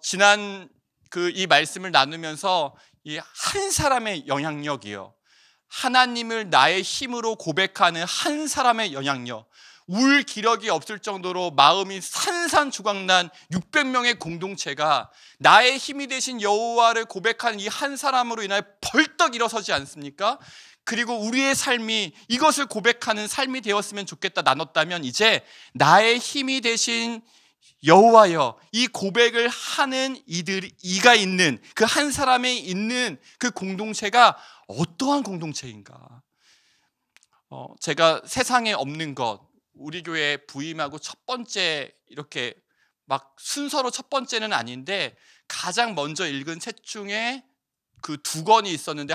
지난 이 말씀을 나누면서 이 한 사람의 영향력이요, 하나님을 나의 힘으로 고백하는 한 사람의 영향력, 울 기력이 없을 정도로 마음이 산산조각난 600명의 공동체가 나의 힘이 되신 여호와를 고백하는 이 한 사람으로 인하여 벌떡 일어서지 않습니까? 그리고 우리의 삶이 이것을 고백하는 삶이 되었으면 좋겠다 나눴다면, 이제 나의 힘이 되신 여호와여, 이 고백을 하는 이가 있는 그 한 사람에 있는 그 공동체가 어떠한 공동체인가? 제가 세상에 없는 것, 우리 교회 부임하고 첫 번째, 이렇게 막 순서로 첫 번째는 아닌데 가장 먼저 읽은 책 중에 그 2권이 있었는데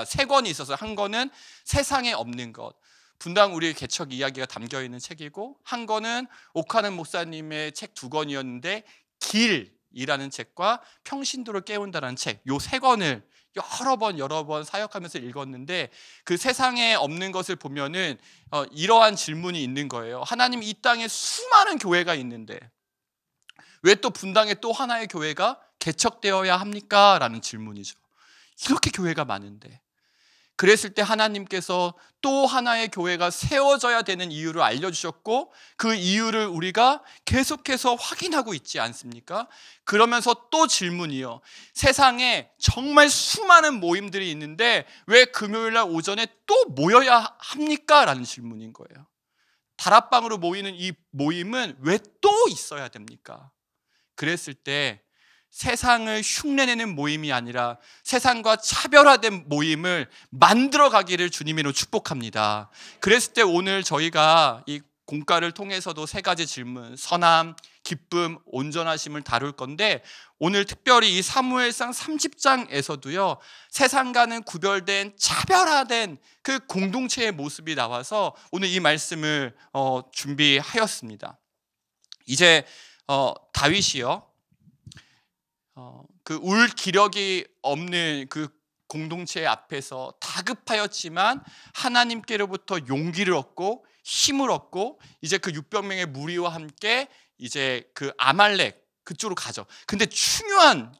세 권이 있어서 한 권은 세상에 없는 것, 분당 우리 개척 이야기가 담겨 있는 책이고, 한 권은 오카는 목사님의 책 2권이었는데 길이라는 책과 평신도를 깨운다라는 책, 요 3권을 여러 번 사역하면서 읽었는데, 그 세상에 없는 것을 보면은 이러한 질문이 있는 거예요. 하나님, 이 땅에 수많은 교회가 있는데 왜 또 분당에 또 하나의 교회가 개척되어야 합니까? 라는 질문이죠. 이렇게 교회가 많은데. 그랬을 때 하나님께서 또 하나의 교회가 세워져야 되는 이유를 알려주셨고, 그 이유를 우리가 계속해서 확인하고 있지 않습니까? 그러면서 또 질문이요, 세상에 정말 수많은 모임들이 있는데 왜 금요일날 오전에 또 모여야 합니까? 라는 질문인 거예요. 다락방으로 모이는 이 모임은 왜 또 있어야 됩니까? 그랬을 때 세상을 흉내내는 모임이 아니라 세상과 차별화된 모임을 만들어 가기를 주님으로 축복합니다. 그랬을 때 오늘 저희가 이 공과를 통해서도 3가지 질문, 선함, 기쁨, 온전하심을 다룰 건데, 오늘 특별히 이 사무엘상 30장에서도요 세상과는 구별된 차별화된 그 공동체의 모습이 나와서 오늘 이 말씀을 준비하였습니다. 이제 다윗이요, 그 울 기력이 없는 그 공동체 앞에서 다급하였지만 하나님께로부터 용기를 얻고 힘을 얻고, 이제 그 600명의 무리와 함께 이제 그 아말렉 그쪽으로 가죠. 근데 중요한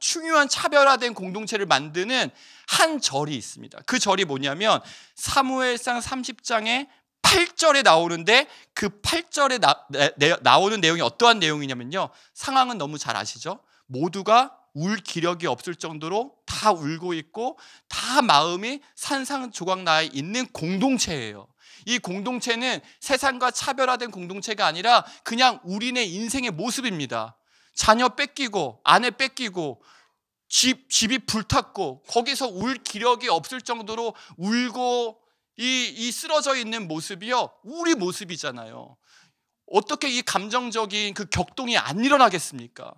차별화된 공동체를 만드는 한 절이 있습니다. 그 절이 뭐냐면 사무엘상 30장에 8절에 나오는데, 그 8절에 나오는 내용이 어떠한 내용이냐면요, 상황은 너무 잘 아시죠? 모두가 울 기력이 없을 정도로 다 울고 있고 다 마음이 산산조각 나 있는 공동체예요. 이 공동체는 세상과 차별화된 공동체가 아니라 그냥 우리네 인생의 모습입니다. 자녀 뺏기고 아내 뺏기고 집이 불탔고 거기서 울 기력이 없을 정도로 울고 이 쓰러져 있는 모습이요, 우리 모습이잖아요. 어떻게 이 감정적인 그 격동이 안 일어나겠습니까?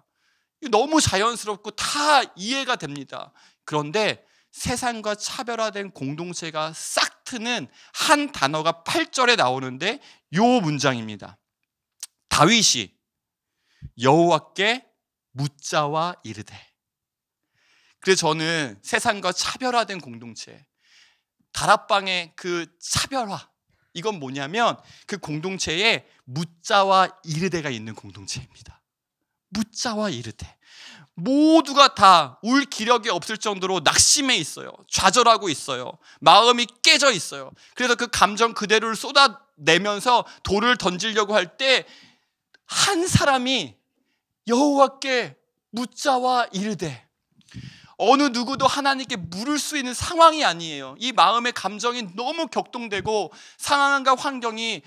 너무 자연스럽고 다 이해가 됩니다. 그런데 세상과 차별화된 공동체가 싹 트는 한 단어가 8절에 나오는데 요 문장입니다. 다윗이 여호와께 묻자와 이르되. 그래서 저는 세상과 차별화된 공동체, 다락방의 그 차별화, 이건 뭐냐면 그 공동체에 묻자와 이르되가 있는 공동체입니다. 묻자와 이르되. 모두가 다 울 기력이 없을 정도로 낙심해 있어요. 좌절하고 있어요. 마음이 깨져 있어요. 그래서 그 감정 그대로를 쏟아내면서 돌을 던지려고 할 때 한 사람이 여호와께 묻자와 이르되. 어느 누구도 하나님께 물을 수 있는 상황이 아니에요. 이 마음의 감정이 너무 격동되고 상황과 환경이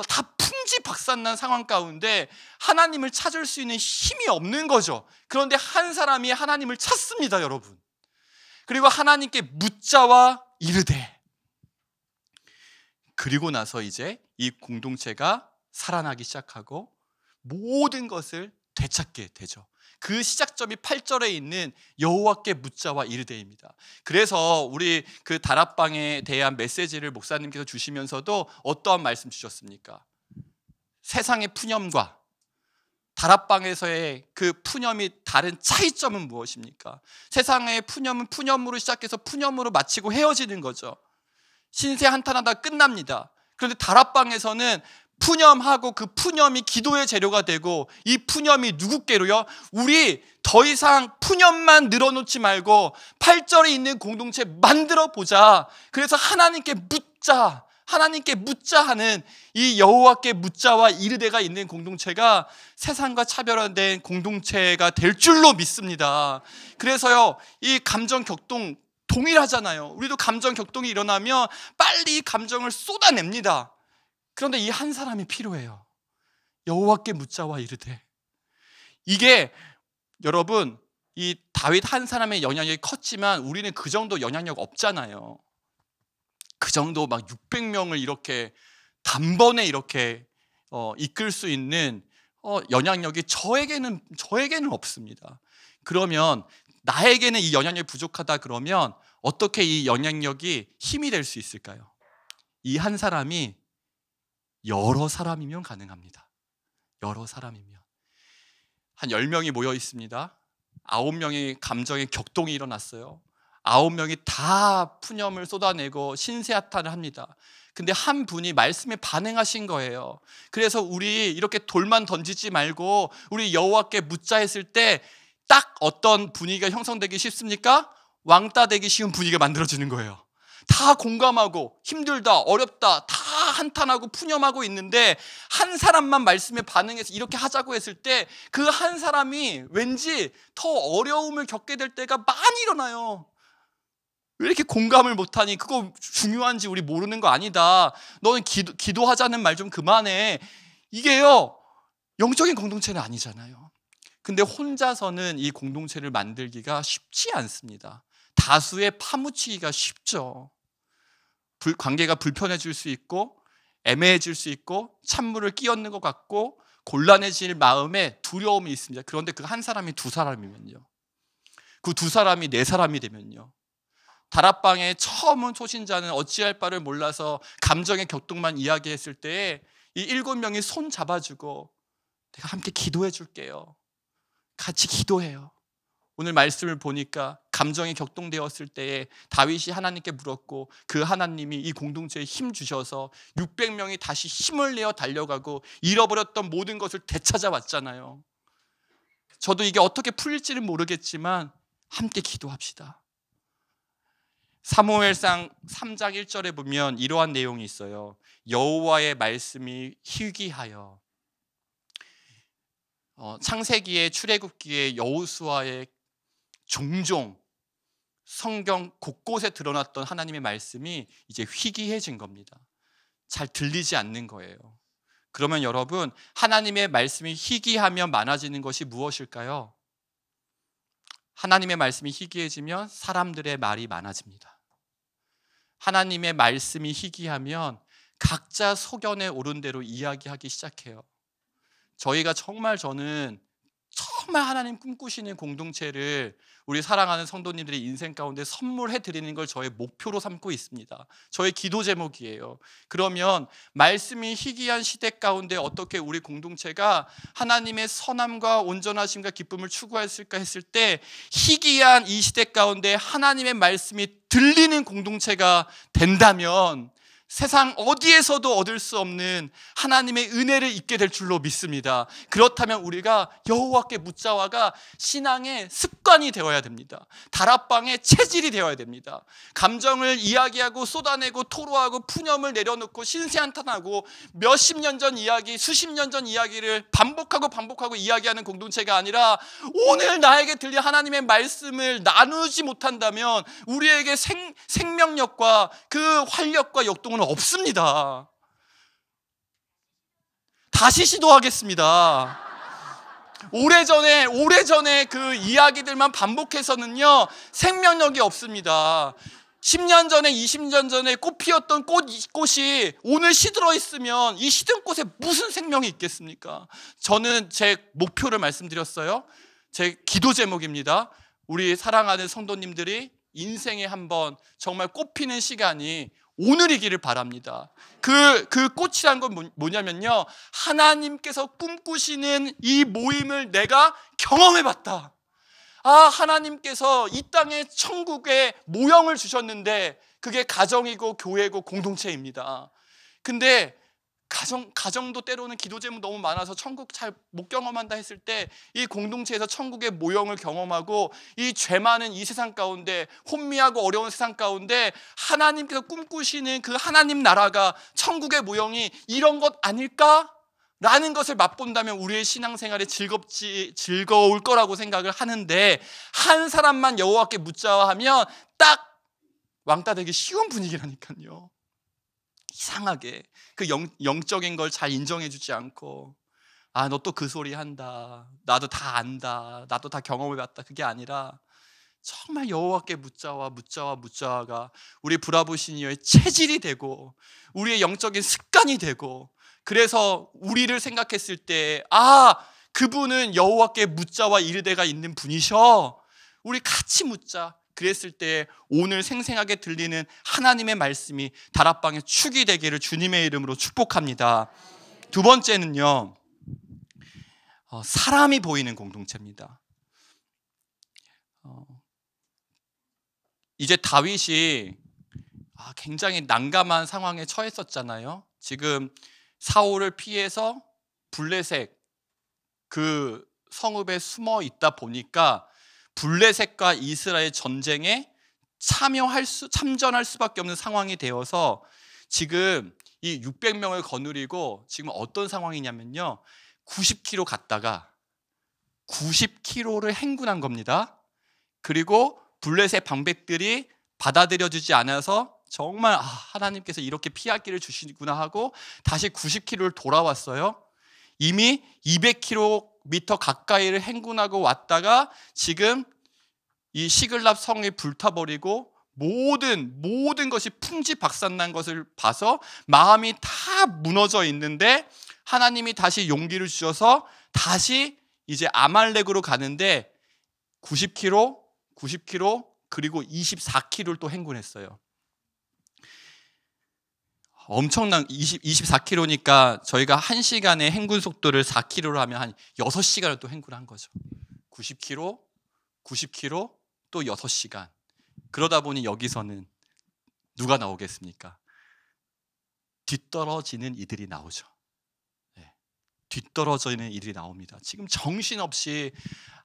다 풍지박산난 상황 가운데 하나님을 찾을 수 있는 힘이 없는 거죠. 그런데 한 사람이 하나님을 찾습니다, 여러분. 그리고 하나님께 묻자와 이르되. 그리고 나서 이제 이 공동체가 살아나기 시작하고 모든 것을 되찾게 되죠. 그 시작점이 8절에 있는 여호와께 묻자와 이르되입니다. 그래서 우리 그 다락방에 대한 메시지를 목사님께서 주시면서도 어떠한 말씀 주셨습니까? 세상의 푸념과 다락방에서의 그 푸념이 다른 차이점은 무엇입니까? 세상의 푸념은 푸념으로 시작해서 푸념으로 마치고 헤어지는 거죠. 신세 한탄하다 끝납니다. 그런데 다락방에서는 푸념하고 그 푸념이 기도의 재료가 되고, 이 푸념이 누구께로요? 우리 더 이상 푸념만 늘어놓지 말고 8절에 있는 공동체 만들어 보자. 그래서 하나님께 묻자 하는 이 여호와께 묻자와 이르되가 있는 공동체가 세상과 차별화된 공동체가 될 줄로 믿습니다. 그래서요, 이 감정 격동 동일하잖아요. 우리도 감정 격동이 일어나면 빨리 이 감정을 쏟아냅니다. 그런데 이 한 사람이 필요해요. 여호와께 묻자와 이르되. 이게 여러분, 이 다윗 한 사람의 영향력이 컸지만 우리는 그 정도 영향력 없잖아요. 그 정도 막 600명을 이렇게 단번에 이렇게 이끌 수 있는 영향력이 저에게는 없습니다. 그러면 나에게는 이 영향력이 부족하다 그러면 어떻게 이 영향력이 힘이 될 수 있을까요? 이 한 사람이 여러 사람이면 가능합니다. 여러 사람이면. 한 10명이 모여 있습니다. 9명이 감정의 격동이 일어났어요. 9명이 다 푸념을 쏟아내고 신세한탄을 합니다. 근데 한 분이 말씀에 반응하신 거예요. 그래서 우리 이렇게 돌만 던지지 말고 우리 여호와께 묻자 했을 때 딱 어떤 분위기가 형성되기 쉽습니까? 왕따 되기 쉬운 분위기가 만들어지는 거예요. 다 공감하고 힘들다, 어렵다, 다 한탄하고 푸념하고 있는데 한 사람만 말씀에 반응해서 이렇게 하자고 했을 때 그 한 사람이 왠지 더 어려움을 겪게 될 때가 많이 일어나요. 왜 이렇게 공감을 못하니? 그거 중요한지 우리 모르는 거 아니다. 너는 기도하자는 말 좀 그만해. 이게요, 영적인 공동체는 아니잖아요. 근데 혼자서는 이 공동체를 만들기가 쉽지 않습니다. 다수에 파묻히기가 쉽죠. 관계가 불편해질 수 있고 애매해질 수 있고 찬물을 끼얹는 것 같고 곤란해질 마음에 두려움이 있습니다. 그런데 그 한 사람이 두 사람이면요, 그 두 사람이 네 사람이 되면요, 다락방에 처음 온 초신자는 어찌할 바를 몰라서 감정의 격동만 이야기했을 때에 이 7명이 손 잡아주고 내가 함께 기도해 줄게요. 같이 기도해요. 오늘 말씀을 보니까 감정이 격동되었을 때에 다윗이 하나님께 물었고 그 하나님이 이 공동체에 힘 주셔서 600명이 다시 힘을 내어 달려가고 잃어버렸던 모든 것을 되찾아왔잖아요. 저도 이게 어떻게 풀릴지는 모르겠지만 함께 기도합시다. 사무엘상 3장 1절에 보면 이러한 내용이 있어요. 여호와의 말씀이 희귀하여. 창세기에 출애굽기에 여호수아의 종종 성경 곳곳에 드러났던 하나님의 말씀이 이제 희귀해진 겁니다. 잘 들리지 않는 거예요. 그러면 여러분, 하나님의 말씀이 희귀하면 많아지는 것이 무엇일까요? 하나님의 말씀이 희귀해지면 사람들의 말이 많아집니다. 하나님의 말씀이 희귀하면 각자 소견에 오른 대로 이야기하기 시작해요. 저는 정말 하나님 꿈꾸시는 공동체를 우리 사랑하는 성도님들의 인생 가운데 선물해 드리는 걸 저의 목표로 삼고 있습니다. 저의 기도 제목이에요. 그러면 말씀이 희귀한 시대 가운데 어떻게 우리 공동체가 하나님의 선함과 온전하심과 기쁨을 추구했을까 했을 때 희귀한 이 시대 가운데 하나님의 말씀이 들리는 공동체가 된다면 세상 어디에서도 얻을 수 없는 하나님의 은혜를 입게 될 줄로 믿습니다. 그렇다면 우리가 여호와께 묻자와가 신앙의 습관이 되어야 됩니다. 다락방의 체질이 되어야 됩니다. 감정을 이야기하고 쏟아내고 토로하고 푸념을 내려놓고 신세한탄하고 몇십 년 전 이야기, 수십 년 전 이야기를 반복하고 이야기하는 공동체가 아니라 오늘 나에게 들린 하나님의 말씀을 나누지 못한다면 우리에게 생명력과 그 활력과 역동은 없습니다. 다시 시도하겠습니다. 오래전에 그 이야기들만 반복해서는요 생명력이 없습니다. 10년 전에 20년 전에 꽃 피었던 꽃이 오늘 시들어 있으면 이 시든 꽃에 무슨 생명이 있겠습니까? 저는 제 목표를 말씀드렸어요. 제 기도 제목입니다. 우리 사랑하는 성도님들이 인생에 한번 정말 꽃피는 시간이 오늘이기를 바랍니다. 그 꽃이란 건 뭐냐면요, 하나님께서 꿈꾸시는 이 모임을 내가 경험해봤다. 하나님께서 이 땅에 천국의 모형을 주셨는데 그게 가정이고 교회고 공동체입니다. 근데 가정도 때로는 기도 제목 너무 많아서 천국 잘 못 경험한다 했을 때 이 공동체에서 천국의 모형을 경험하고 이 죄 많은 이 세상 가운데 혼미하고 어려운 세상 가운데 하나님께서 꿈꾸시는 그 하나님 나라가 천국의 모형이 이런 것 아닐까? 라는 것을 맛본다면 우리의 신앙생활에 즐거울 거라고 생각을 하는데, 한 사람만 여호와께 묻자 하면 딱 왕따 되기 쉬운 분위기라니까요. 이상하게 그 영적인 걸 잘 인정해 주지 않고, 아, 너 또 그 소리 한다, 나도 다 안다, 나도 다 경험해 봤다, 그게 아니라 정말 여호와께 묻자가 우리 브라보시니어의 체질이 되고 우리의 영적인 습관이 되고, 그래서 우리를 생각했을 때 아, 그분은 여호와께 묻자와 이르되가 있는 분이셔, 우리 같이 묻자. 그랬을 때 오늘 생생하게 들리는 하나님의 말씀이 다락방의 축이 되기를 주님의 이름으로 축복합니다. 두 번째는요, 사람이 보이는 공동체입니다. 이제 다윗이 굉장히 난감한 상황에 처했었잖아요. 지금 사울을 피해서 블레셋 그 성읍에 숨어 있다 보니까 블레셋과 이스라엘 전쟁에 참전할 수밖에 없는 상황이 되어서 지금 이 600명을 거느리고 지금 어떤 상황이냐면요, 90km 갔다가 90km를 행군한 겁니다. 그리고 블레셋 방백들이 받아들여주지 않아서 정말 하나님께서 이렇게 피할 길을 주시구나 하고 다시 90km를 돌아왔어요. 이미 200km 가까이를 행군하고 왔다가 지금 이 시글랍 성이 불타버리고 모든 것이 풍지박산난 것을 봐서 마음이 다 무너져 있는데, 하나님이 다시 용기를 주셔서 다시 이제 아말렉으로 가는데 90km 그리고 24km를 또 행군했어요. 엄청난 24km니까 저희가 1시간에 행군 속도를 4km로 하면 한 6시간을 또 행군한 거죠. 90km 또 6시간. 그러다 보니 여기서는 누가 나오겠습니까? 뒤떨어지는 이들이 나오죠. 네. 뒤떨어지는 이들이 나옵니다. 지금 정신없이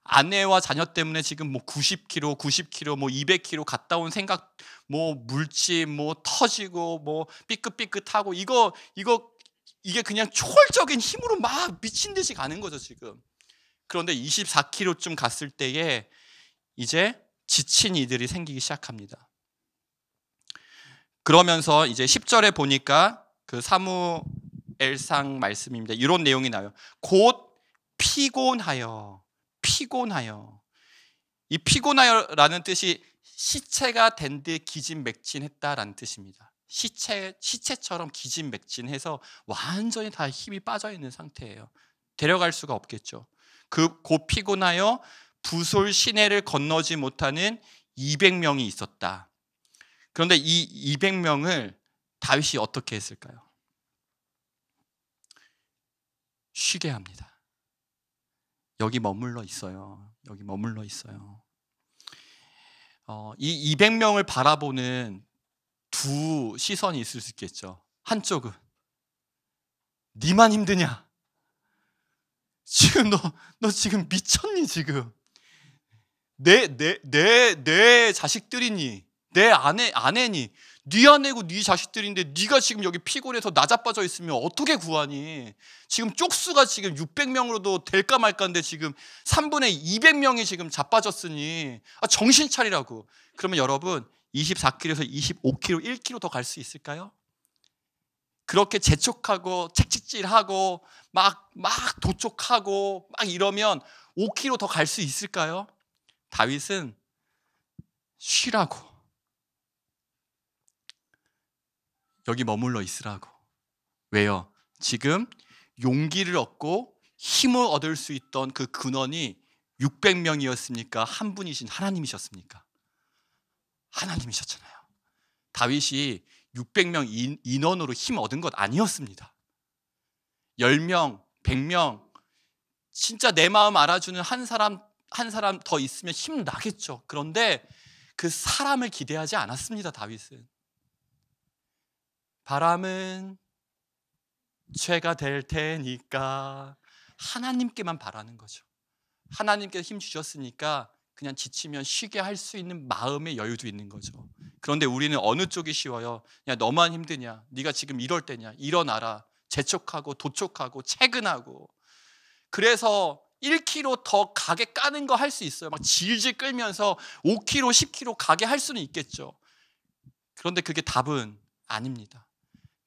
아내와 자녀 때문에 지금 뭐 90km, 뭐 200km 갔다 온 생각, 뭐 물집, 뭐 터지고, 뭐 삐끗삐끗하고, 이게 그냥 초월적인 힘으로 막 미친 듯이 가는 거죠, 지금. 그런데 24km쯤 갔을 때에 이제 지친 이들이 생기기 시작합니다. 그러면서 이제 10절에 보니까 그 사무엘상 말씀입니다. 이런 내용이 나와요. 곧 피곤하여. 이 피곤하여라는 뜻이 시체가 된 듯 기진맥진했다라는 뜻입니다. 시체처럼 기진맥진해서 완전히 다 힘이 빠져 있는 상태예요. 데려갈 수가 없겠죠. 곧 피곤하여 부솔 시내를 건너지 못하는 200명이 있었다. 그런데 이 200명을 다윗이 어떻게 했을까요? 쉬게 합니다. 여기 머물러 있어요. 이 200명을 바라보는 두 시선이 있을 수 있겠죠. 한쪽은 니만 힘드냐? 지금 너 지금 미쳤니 지금? 내 자식들이니? 내 아내니? 네 아내고 네 자식들인데 네가 지금 여기 피곤해서 나자빠져 있으면 어떻게 구하니? 지금 쪽수가 지금 600명으로도 될까 말까인데 지금 3분의 200명이 지금 자빠졌으니 정신 차리라고. 그러면 여러분 24km에서 25km, 1km 더 갈 수 있을까요? 그렇게 재촉하고 책찍질하고 막 도촉하고 막 이러면 5km 더 갈 수 있을까요? 다윗은 쉬라고, 여기 머물러 있으라고. 왜요? 지금 용기를 얻고 힘을 얻을 수 있던 그 근원이 600명이었습니까? 한 분이신 하나님이셨습니까? 하나님이셨잖아요. 다윗이 600명 인원으로 힘 얻은 것 아니었습니다. 10명, 100명, 진짜 내 마음 알아주는 한 사람 더 있으면 힘 나겠죠. 그런데 그 사람을 기대하지 않았습니다. 다윗은 바람은 죄가 될 테니까. 하나님께만 바라는 거죠. 하나님께서 힘 주셨으니까 그냥 지치면 쉬게 할 수 있는 마음의 여유도 있는 거죠. 그런데 우리는 어느 쪽이 쉬워요? 야, 너만 힘드냐? 네가 지금 이럴 때냐? 일어나라. 재촉하고 도촉하고 채근하고. 그래서 1kg 더 가게 까는 거 할 수 있어요. 막 질질 끌면서 5kg, 10kg 가게 할 수는 있겠죠. 그런데 그게 답은 아닙니다.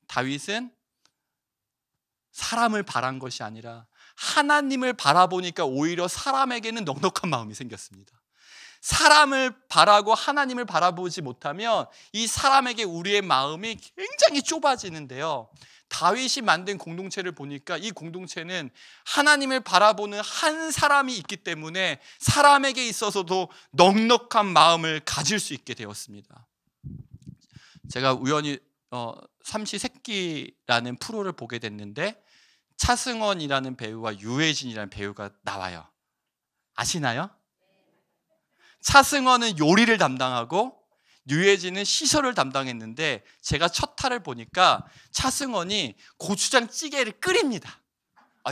다윗은 사람을 바란 것이 아니라 하나님을 바라보니까 오히려 사람에게는 넉넉한 마음이 생겼습니다. 사람을 바라고 하나님을 바라보지 못하면 이 사람에게 우리의 마음이 굉장히 좁아지는데요. 다윗이 만든 공동체를 보니까 이 공동체는 하나님을 바라보는 한 사람이 있기 때문에 사람에게 있어서도 넉넉한 마음을 가질 수 있게 되었습니다. 제가 우연히 삼시세끼라는 프로를 보게 됐는데 차승원이라는 배우와 유해진이라는 배우가 나와요. 아시나요? 차승원은 요리를 담당하고 유해진은 시설을 담당했는데 제가 첫 타를 보니까 차승원이 고추장 찌개를 끓입니다.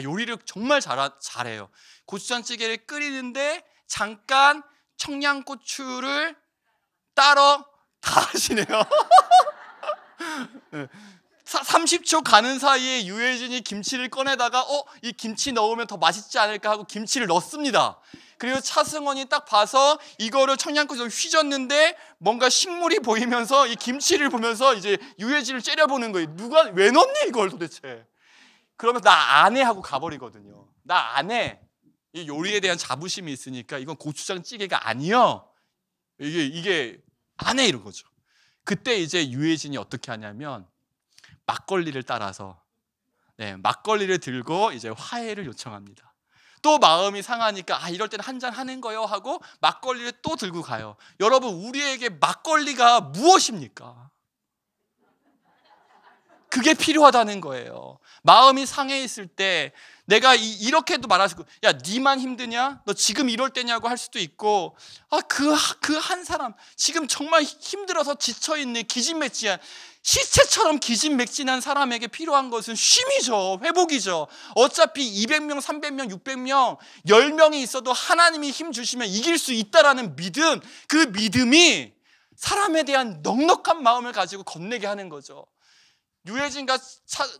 요리를 정말 잘해요. 고추장 찌개를 끓이는데 잠깐 청양고추를 따러 다 하시네요. 30초 가는 사이에 유해진이 김치를 꺼내다가 이 김치 넣으면 더 맛있지 않을까 하고 김치를 넣습니다. 그리고 차승원이 딱 봐서 이거를 청양고추를 휘젓는데 뭔가 식물이 보이면서 이 김치를 보면서 이제 유해진을 째려보는 거예요. 누가 왜 넣니 이걸 도대체? 그러면 나 안 해 하고 가버리거든요. 나 안 해. 이 요리에 대한 자부심이 있으니까 이건 고추장 찌개가 아니요. 이게 안 해 이런 거죠. 그때 이제 유해진이 어떻게 하냐면 막걸리를 따라서 막걸리를 들고 이제 화해를 요청합니다. 또 마음이 상하니까 이럴 때는 한잔 하는 거요 하고 막걸리를 또 들고 가요. 여러분, 우리에게 막걸리가 무엇입니까? 그게 필요하다는 거예요. 마음이 상해 있을 때 내가 이렇게도 말할 수 있고, 야, 니만 힘드냐? 너 지금 이럴 때냐고 할 수도 있고, 그 한 사람 지금 정말 힘들어서 지쳐있는 기진맥진한 시체처럼 기진맥진한 사람에게 필요한 것은 쉼이죠. 회복이죠. 어차피 200명, 300명, 600명, 10명이 있어도 하나님이 힘 주시면 이길 수 있다라는 믿음, 그 믿음이 사람에 대한 넉넉한 마음을 가지고 건네게 하는 거죠. 유해진과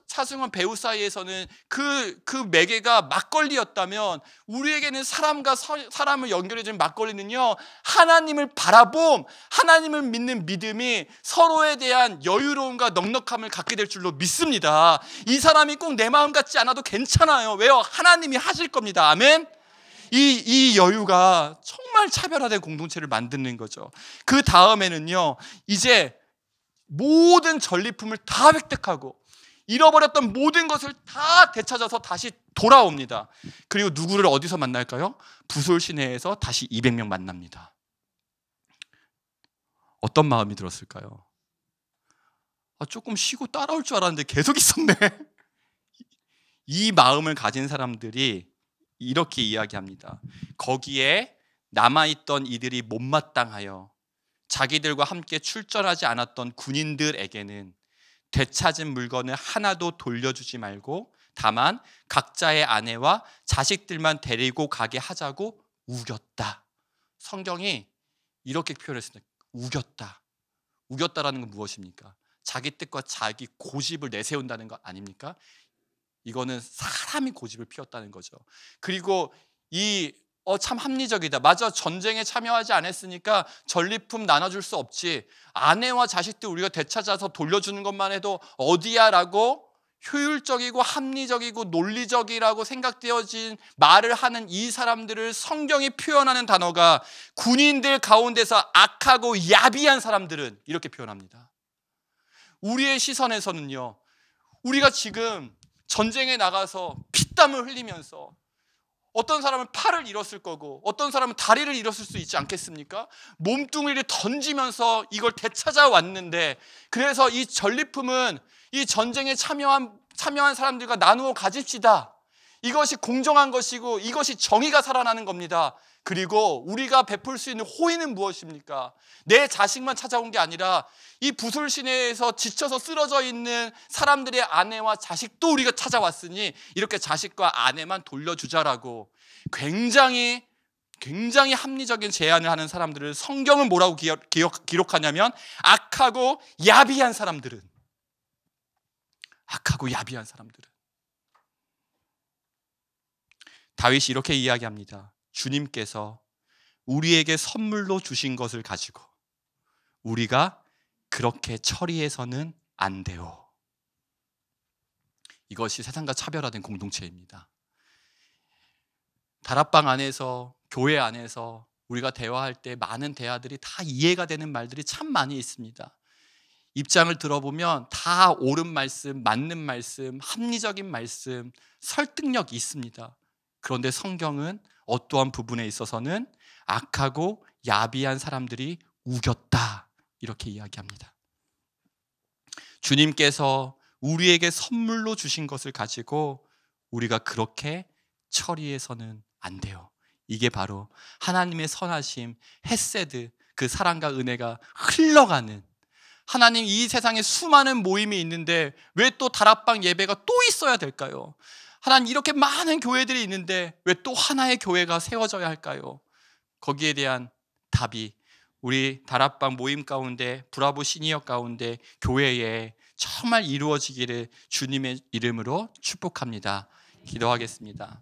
차승원 배우 사이에서는 그 매개가 막걸리였다면 우리에게는 사람과 사람을 연결해주는 막걸리는요, 하나님을 바라봄, 하나님을 믿는 믿음이 서로에 대한 여유로움과 넉넉함을 갖게 될 줄로 믿습니다. 이 사람이 꼭 내 마음 같지 않아도 괜찮아요. 왜요? 하나님이 하실 겁니다. 아멘. 이 여유가 정말 차별화된 공동체를 만드는 거죠. 그 다음에는요, 이제 모든 전리품을 다 획득하고 잃어버렸던 모든 것을 다 되찾아서 다시 돌아옵니다. 그리고 누구를 어디서 만날까요? 부솔 시내에서 다시 200명 만납니다. 어떤 마음이 들었을까요? 조금 쉬고 따라올 줄 알았는데 계속 있었네. 이 마음을 가진 사람들이 이렇게 이야기합니다. 거기에 남아있던 이들이 못마땅하여 자기들과 함께 출전하지 않았던 군인들에게는 되찾은 물건을 하나도 돌려주지 말고 다만 각자의 아내와 자식들만 데리고 가게 하자고 우겼다. 성경이 이렇게 표현했습니다. 우겼다. 우겼다라는 건 무엇입니까? 자기 뜻과 자기 고집을 내세운다는 거 아닙니까? 이거는 사람이 고집을 피웠다는 거죠. 그리고 참 합리적이다. 맞아, 전쟁에 참여하지 않았으니까 전리품 나눠줄 수 없지. 아내와 자식들 우리가 되찾아서 돌려주는 것만 해도 어디야 라고 효율적이고 합리적이고 논리적이라고 생각되어진 말을 하는 이 사람들을 성경이 표현하는 단어가 군인들 가운데서 악하고 야비한 사람들은 이렇게 표현합니다. 우리의 시선에서는요, 우리가 지금 전쟁에 나가서 피땀을 흘리면서 어떤 사람은 팔을 잃었을 거고 어떤 사람은 다리를 잃었을 수 있지 않겠습니까? 몸뚱이를 던지면서 이걸 되찾아왔는데, 그래서 이 전리품은 이 전쟁에 참여한 사람들과 나누어 가집시다. 이것이 공정한 것이고 이것이 정의가 살아나는 겁니다. 그리고 우리가 베풀 수 있는 호의는 무엇입니까? 내 자식만 찾아온 게 아니라 이 부술 시내에서 지쳐서 쓰러져 있는 사람들의 아내와 자식도 우리가 찾아왔으니 이렇게 자식과 아내만 돌려주자라고 굉장히 합리적인 제안을 하는 사람들을 성경은 뭐라고 기록하냐면 악하고 야비한 사람들은 다윗이 이렇게 이야기합니다. 주님께서 우리에게 선물로 주신 것을 가지고 우리가 그렇게 처리해서는 안 돼요. 이것이 세상과 차별화된 공동체입니다. 다락방 안에서, 교회 안에서 우리가 대화할 때 많은 대화들이 다 이해가 되는 말들이 참 많이 있습니다. 입장을 들어보면 다 옳은 말씀, 맞는 말씀, 합리적인 말씀, 설득력이 있습니다. 그런데 성경은 어떠한 부분에 있어서는 악하고 야비한 사람들이 우겼다, 이렇게 이야기합니다. 주님께서 우리에게 선물로 주신 것을 가지고 우리가 그렇게 처리해서는 안 돼요. 이게 바로 하나님의 선하심, 헤세드, 그 사랑과 은혜가 흘러가는, 하나님 이 세상에 수많은 모임이 있는데 왜 또 다락방 예배가 또 있어야 될까요? 하나님 이렇게 많은 교회들이 있는데 왜 또 하나의 교회가 세워져야 할까요? 거기에 대한 답이 우리 다락방 모임 가운데, 브라보 시니어 가운데 교회에 정말 이루어지기를 주님의 이름으로 축복합니다. 기도하겠습니다.